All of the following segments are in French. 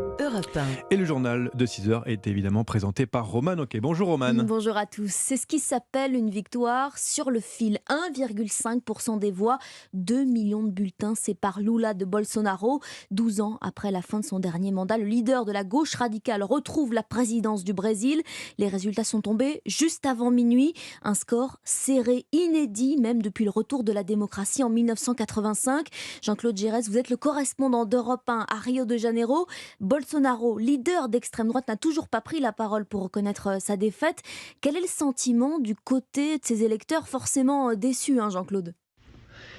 Europe 1. Et le journal de 6 heures est évidemment présenté par Roman Oquet. Bonjour Roman. Bonjour à tous. C'est ce qui s'appelle une victoire sur le fil. 1,5% des voix, 2 millions de bulletins séparent Lula de Bolsonaro. 12 ans après la fin de son dernier mandat, le leader de la gauche radicale retrouve la présidence du Brésil. Les résultats sont tombés juste avant minuit. Un score serré, inédit, même depuis le retour de la démocratie en 1985. Jean-Claude Giresse, vous êtes le correspondant d'Europe 1 à Rio de Janeiro. Bolsonaro, leader d'extrême droite, n'a toujours pas pris la parole pour reconnaître sa défaite. Quel est le sentiment du côté de ses électeurs forcément déçus, Jean-Claude?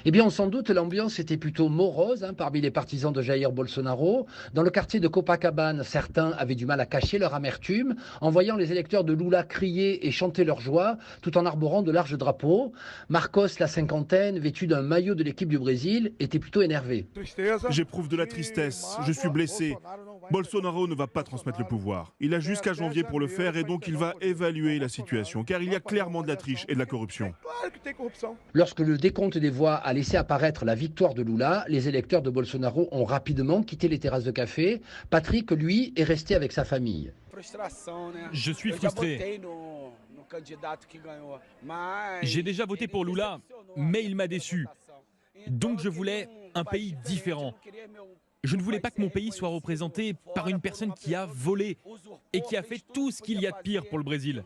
Eh bien, on s'en doute, l'ambiance était plutôt morose parmi les partisans de Jair Bolsonaro. Dans le quartier de Copacabana, certains avaient du mal à cacher leur amertume en voyant les électeurs de Lula crier et chanter leur joie tout en arborant de larges drapeaux. Marcos, la cinquantaine, vêtu d'un maillot de l'équipe du Brésil, était plutôt énervé. J'éprouve de la tristesse, je suis blessé. Bolsonaro ne va pas transmettre le pouvoir. Il a jusqu'à janvier pour le faire et donc il va évaluer la situation car il y a clairement de la triche et de la corruption. Lorsque le décompte des voix a laissé apparaître la victoire de Lula, les électeurs de Bolsonaro ont rapidement quitté les terrasses de café. Patrick, lui, est resté avec sa famille. Je suis frustré. J'ai déjà voté pour Lula, mais il m'a déçu. Donc je voulais un pays différent. Je ne voulais pas que mon pays soit représenté par une personne qui a volé et qui a fait tout ce qu'il y a de pire pour le Brésil.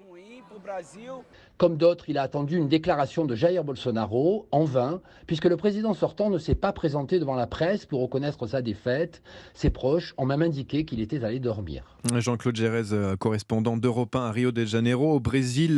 Comme d'autres, il a attendu une déclaration de Jair Bolsonaro, en vain, puisque le président sortant ne s'est pas présenté devant la presse pour reconnaître sa défaite. Ses proches ont même indiqué qu'il était allé dormir. Jean-Claude Giresse, correspondant d'Europe 1 à Rio de Janeiro, au Brésil.